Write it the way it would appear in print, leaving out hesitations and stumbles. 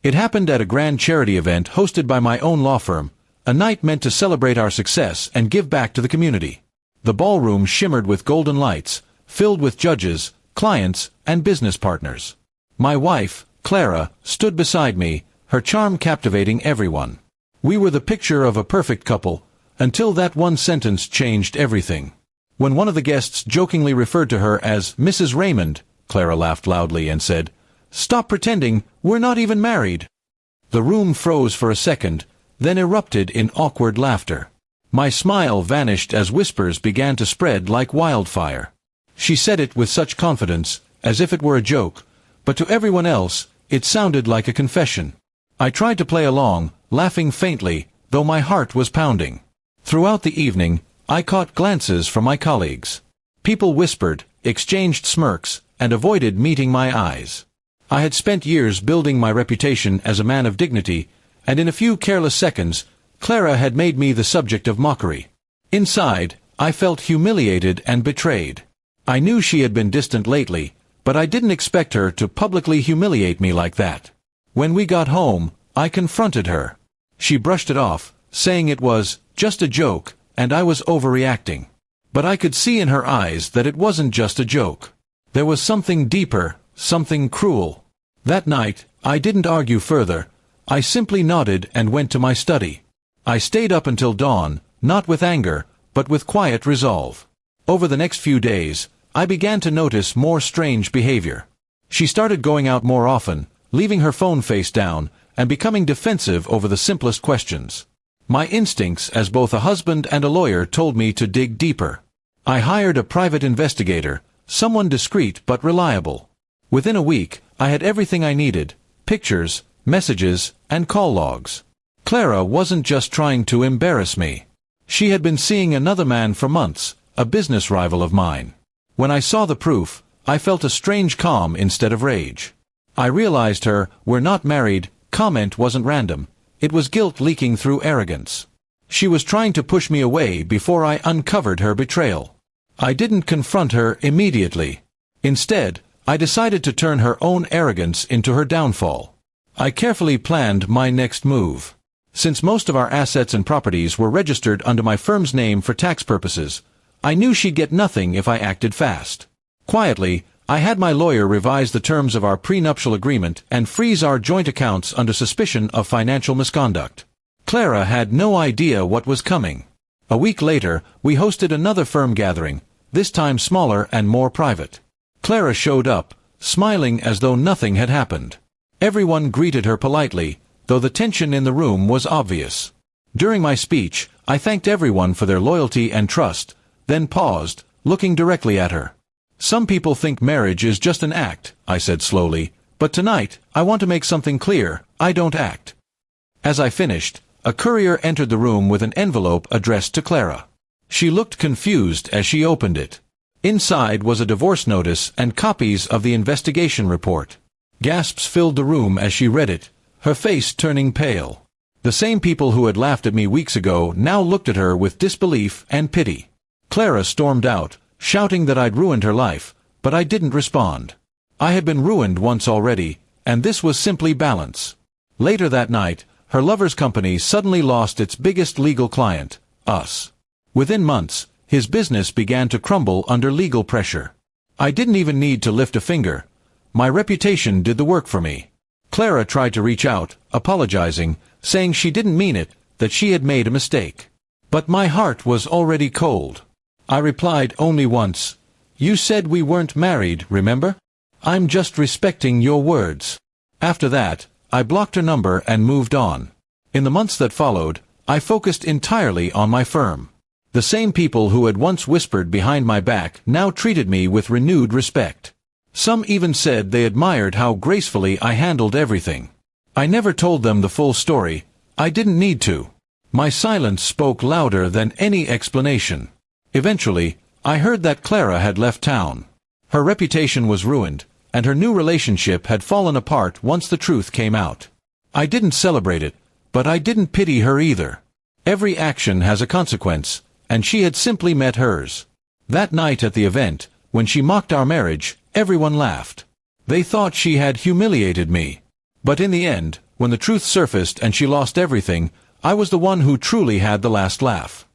It happened at a grand charity event hosted by my own law firm, a night meant to celebrate our success and give back to the community. The ballroom shimmered with golden lights, filled with judges, clients, and business partners. My wife, Clara, stood beside me, her charm captivating everyone. We were the picture of a perfect couple, until that one sentence changed everything. When one of the guests jokingly referred to her as Mrs. Raymond, Clara laughed loudly and said, "Stop pretending, we're not even married." The room froze for a second, then erupted in awkward laughter. My smile vanished as whispers began to spread like wildfire. She said it with such confidence, as if it were a joke, but to everyone else, it sounded like a confession. I tried to play along, laughing faintly, though my heart was pounding. Throughout the evening, I caught glances from my colleagues. People whispered, exchanged smirks, and avoided meeting my eyes. I had spent years building my reputation as a man of dignity, and in a few careless seconds, Clara had made me the subject of mockery. Inside, I felt humiliated and betrayed. I knew she had been distant lately, but I didn't expect her to publicly humiliate me like that. When we got home, I confronted her. She brushed it off, saying it was just a joke, and I was overreacting. But I could see in her eyes that it wasn't just a joke. There was something deeper, something cruel. That night, I didn't argue further. I simply nodded and went to my study. I stayed up until dawn, not with anger, but with quiet resolve. Over the next few days, I began to notice more strange behavior. She started going out more often, leaving her phone face down, and becoming defensive over the simplest questions. My instincts as both a husband and a lawyer told me to dig deeper. I hired a private investigator, someone discreet but reliable. Within a week, I had everything I needed: pictures, messages, and call logs. Clara wasn't just trying to embarrass me. She had been seeing another man for months, a business rival of mine. When I saw the proof, I felt a strange calm instead of rage. I realized her "we're not married" comment wasn't random. It was guilt leaking through arrogance. She was trying to push me away before I uncovered her betrayal. I didn't confront her immediately. Instead, I decided to turn her own arrogance into her downfall. I carefully planned my next move. Since most of our assets and properties were registered under my firm's name for tax purposes, I knew she'd get nothing if I acted fast. Quietly, I had my lawyer revise the terms of our prenuptial agreement and freeze our joint accounts under suspicion of financial misconduct. Clara had no idea what was coming. A week later, we hosted another firm gathering, this time smaller and more private. Clara showed up, smiling as though nothing had happened. Everyone greeted her politely, though the tension in the room was obvious. During my speech, I thanked everyone for their loyalty and trust, then paused, looking directly at her. "Some people think marriage is just an act," I said slowly, "but tonight, I want to make something clear: I don't act." As I finished, a courier entered the room with an envelope addressed to Clara. She looked confused as she opened it. Inside was a divorce notice and copies of the investigation report. Gasps filled the room as she read it, her face turning pale. The same people who had laughed at me weeks ago now looked at her with disbelief and pity. Clara stormed out, shouting that I'd ruined her life, but I didn't respond. I had been ruined once already, and this was simply balance. Later that night, her lover's company suddenly lost its biggest legal client, us. Within months, his business began to crumble under legal pressure. I didn't even need to lift a finger. My reputation did the work for me. Clara tried to reach out, apologizing, saying she didn't mean it, that she had made a mistake. But my heart was already cold. I replied only once, "You said we weren't married, remember? I'm just respecting your words." After that, I blocked her number and moved on. In the months that followed, I focused entirely on my firm. The same people who had once whispered behind my back now treated me with renewed respect. Some even said they admired how gracefully I handled everything. I never told them the full story. I didn't need to. My silence spoke louder than any explanation. Eventually, I heard that Clara had left town. Her reputation was ruined, and her new relationship had fallen apart once the truth came out. I didn't celebrate it, but I didn't pity her either. Every action has a consequence, and she had simply met hers. That night at the event, when she mocked our marriage, everyone laughed. They thought she had humiliated me. But in the end, When the truth surfaced and she lost everything, I was the one who truly had the last laugh.